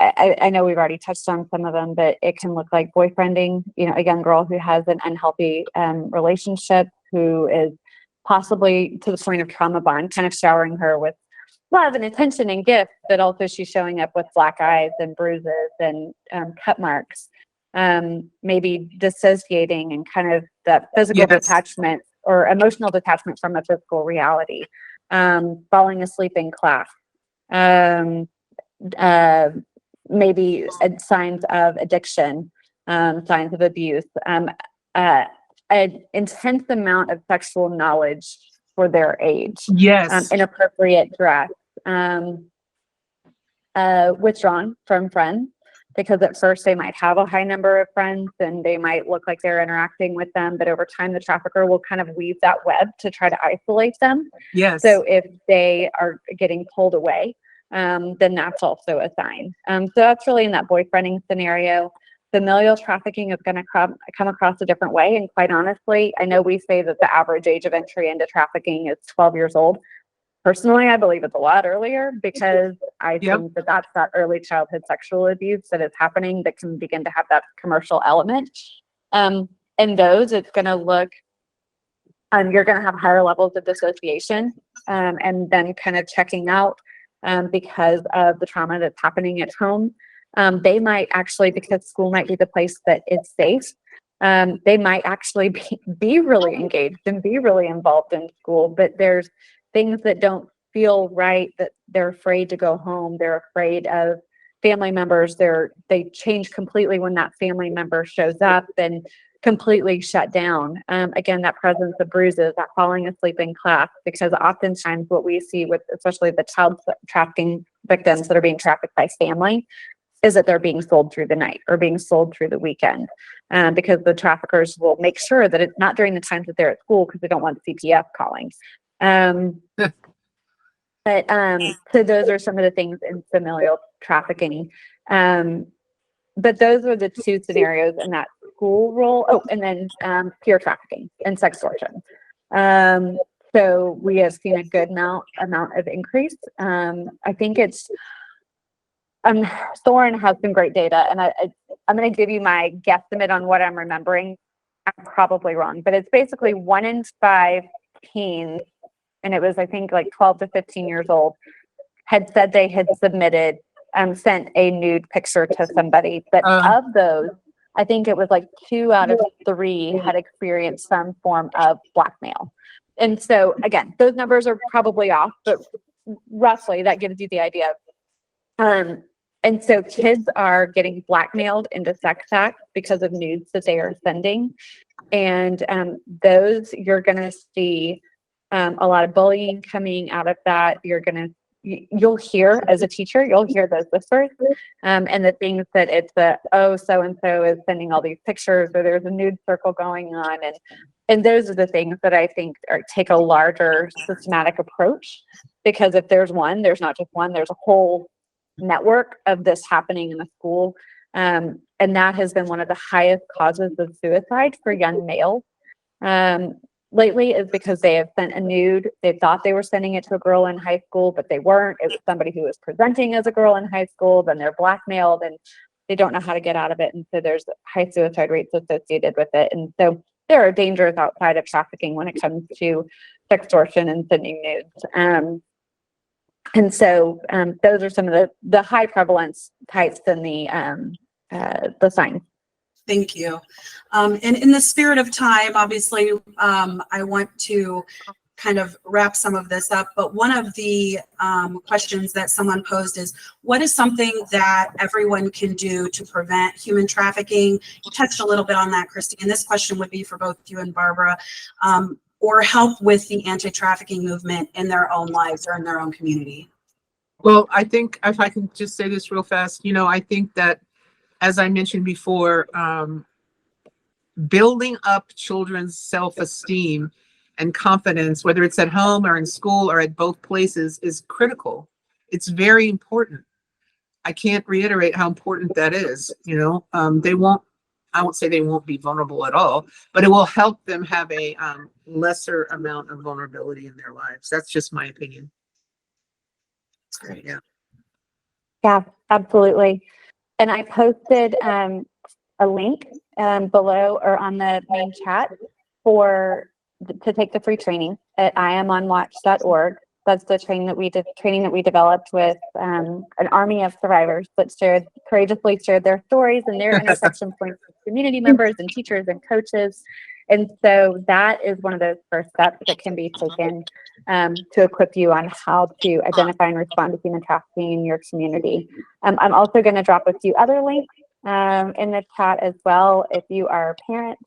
I know we've already touched on some of them, but it can look like boyfriending, a young girl who has an unhealthy relationship, who is possibly to the point of trauma bond, kind of showering her with love and attention and gifts, but also she's showing up with black eyes and bruises and cut marks, maybe dissociating and kind of that physical detachment or emotional detachment from a physical reality, falling asleep in class, maybe signs of addiction, signs of abuse, an intense amount of sexual knowledge for their age, inappropriate dress, withdrawn from friends, because at first they might have a high number of friends and they might look like they're interacting with them, but over time the trafficker will kind of weave that web to try to isolate them. Yes. So if they are getting pulled away, then that's also a sign. So that's really in that boyfriending scenario. Familial trafficking is going to come across a different way. And quite honestly, I know we say that the average age of entry into trafficking is 12 years old. Personally, I believe it's a lot earlier, because I think that that's that early childhood sexual abuse that is happening that can begin to have that commercial element. And those, it's going to look, you're going to have higher levels of dissociation, and then kind of checking out because of the trauma that's happening at home. They might actually, because school might be the place that is safe, they might actually be really engaged and be really involved in school, but there's things that don't feel right, that they're afraid to go home. They're afraid of family members. They change completely when that family member shows up and completely shut down. Again, that presence of bruises, that falling asleep in class, because oftentimes what we see with, especially the child trafficking victims that are being trafficked by family, is that they're being sold through the night or being sold through the weekend, because the traffickers will make sure that it's not during the times that they're at school, because they don't want CPS calling. So those are some of the things in familial trafficking. But those are the two scenarios in that school role. Oh, and then peer trafficking and sextortion. So we have seen a good amount of increase. I think it's Thorin has some great data, and I'm going to give you my guesstimate on what I'm remembering. I'm probably wrong, but it's basically 1 in 5 teens, and it was, I think, like 12 to 15 years old, had said they had submitted, sent a nude picture to somebody. But of those, I think it was like 2 out of 3 had experienced some form of blackmail. And so, again, those numbers are probably off, but roughly that gives you the idea. And so kids are getting blackmailed into sex acts because of nudes that they are sending. And those, you're going to see a lot of bullying coming out of that. You'll hear, as a teacher, you'll hear those whispers, and the things that it's so-and-so is sending all these pictures, or there's a nude circle going on. And those are the things that I think take a larger systematic approach, because if there's one, there's not just one, there's a whole network of this happening in the school. And that has been one of the highest causes of suicide for young males lately, is because they have sent a nude. They thought they were sending it to a girl in high school, but they weren't. It was somebody who was presenting as a girl in high school. Then they're blackmailed and they don't know how to get out of it. And so there's high suicide rates associated with it. And so there are dangers outside of trafficking when it comes to sextortion and sending nudes. And so those are some of the high prevalence types and the signs. Thank you. And in the spirit of time, obviously, I want to kind of wrap some of this up, but one of the questions that someone posed is, what is something that everyone can do to prevent human trafficking? You touched a little bit on that, Christy, and this question would be for both you and Barbara, or help with the anti-trafficking movement in their own lives or in their own community. Well, I think if I can just say this real fast, I think that, as I mentioned before, building up children's self-esteem and confidence, whether it's at home or in school or at both places, is critical. It's very important. I can't reiterate how important that is. I won't say they won't be vulnerable at all, but it will help them have a lesser amount of vulnerability in their lives. That's just my opinion. That's great. Yeah, absolutely. And I posted a link below or on the main chat to take the free training at iamonwatch.org. That's the training that we developed with an army of survivors that courageously shared their stories and their intersection points with community members and teachers and coaches. And so that is one of those first steps that can be taken to equip you on how to identify and respond to human trafficking in your community. I'm also going to drop a few other links in the chat as well. If you are a parent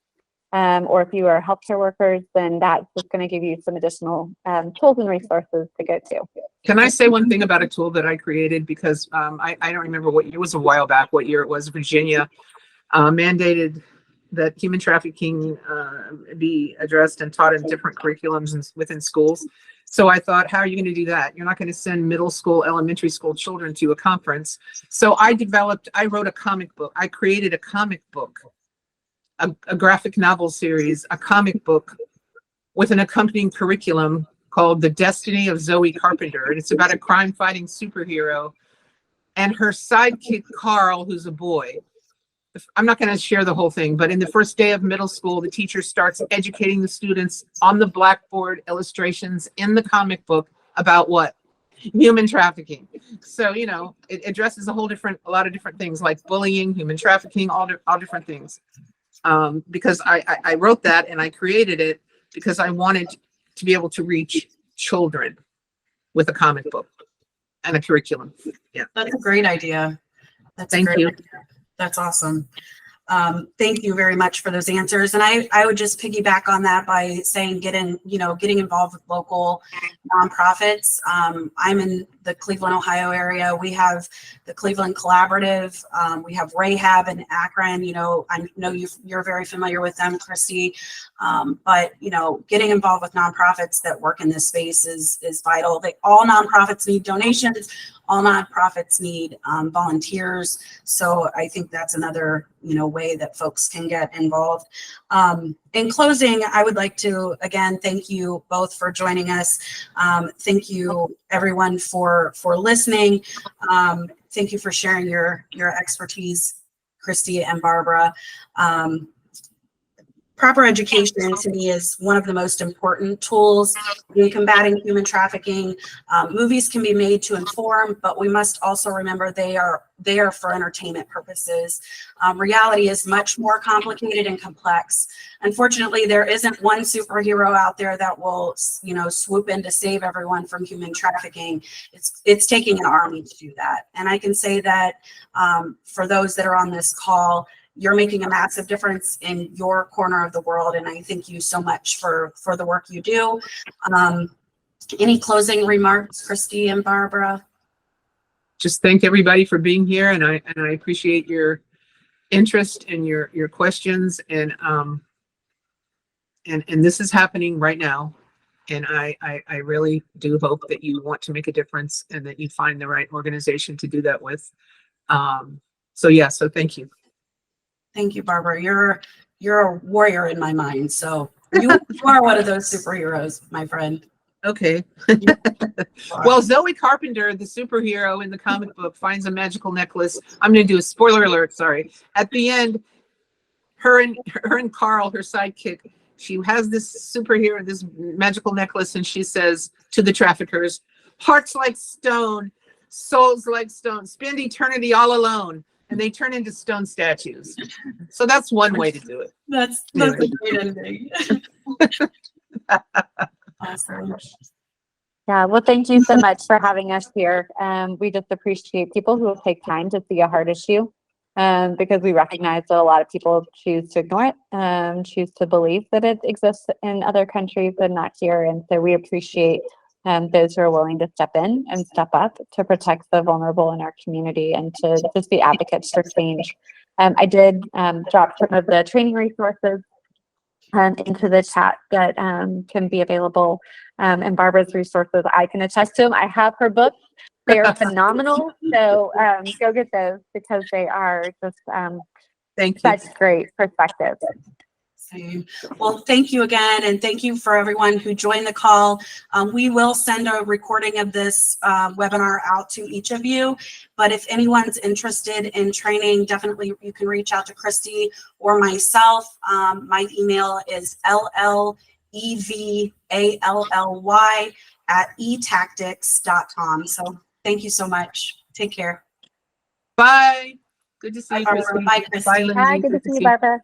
or if you are healthcare workers, then that's just going to give you some additional tools and resources to go to. Can I say one thing about a tool that I created? Because I don't remember what year, it was a while back, what year it was. Virginia mandated that human trafficking be addressed and taught in different curriculums within schools. So I thought, how are you going to do that? You're not going to send middle school, elementary school children to a conference. So I wrote a comic book. I created a comic book, a graphic novel series, a comic book with an accompanying curriculum called The Destiny of Zoe Carpenter. And it's about a crime-fighting superhero and her sidekick, Carl, who's a boy. I'm not going to share the whole thing, but in the first day of middle school, the teacher starts educating the students on the blackboard illustrations in the comic book about what? Human trafficking. So, you know, it addresses a lot of different things like bullying, human trafficking, all different things. Because I wrote that and I created it because I wanted to be able to reach children with a comic book and a curriculum. Yeah. That's a great idea. Thank you. That's awesome. Thank you very much for those answers. And I would just piggyback on that by saying getting involved with local nonprofits. I'm in the Cleveland, Ohio area. We have the Cleveland Collaborative. We have Rahab in Akron. You know, I know you're very familiar with them, Christy. But you know, getting involved with nonprofits that work in this space is vital. All nonprofits need donations. All nonprofits need volunteers. So I think that's another, you know, way that folks can get involved. In closing, I would like to, again, thank you both for joining us. Thank you everyone for listening. Thank you for sharing your expertise, Christy and Barbara. Proper education to me is one of the most important tools in combating human trafficking. Movies can be made to inform, but we must also remember they are there for entertainment purposes. Reality is much more complicated and complex. Unfortunately, there isn't one superhero out there that will, you know, swoop in to save everyone from human trafficking. It's taking an army to do that. And I can say that for those that are on this call, you're making a massive difference in your corner of the world, and I thank you so much for the work you do. Any closing remarks, Christy and Barbara? Just thank everybody for being here, and I appreciate your interest and your questions, and this is happening right now, and I really do hope that you want to make a difference and that you find the right organization to do that with. So thank you. Thank you, Barbara. You're a warrior in my mind. So you are one of those superheroes, my friend. Okay. Well, Zoe Carpenter, the superhero in the comic book, finds a magical necklace. I'm going to do a spoiler alert. Sorry. At the end, her and Carl, her sidekick, she has this superhero, this magical necklace, and she says to the traffickers, "Hearts like stone, souls like stone, spend eternity all alone." And they turn into stone statues. So that's one way to do it. That's a great ending. Awesome. Yeah, well, thank you so much for having us here. We just appreciate people who will take time to see a hard issue, because we recognize that a lot of people choose to ignore it, choose to believe that it exists in other countries and not here. And so we appreciate those who are willing to step in and step up to protect the vulnerable in our community and to just be advocates for change. I did drop some of the training resources into the chat that can be available, and Barbara's resources. I can attest to them. I have her books. They are phenomenal. So go get those because they are just such great perspectives. Well, thank you again, and thank you for everyone who joined the call. We will send a recording of this webinar out to each of you, but if anyone's interested in training, definitely you can reach out to Christy or myself. My email is levally@etactics.com. So thank you so much. Take care. Bye. Good to see you, Christy. Bye, Christy. Hi, good to see you, Barbara.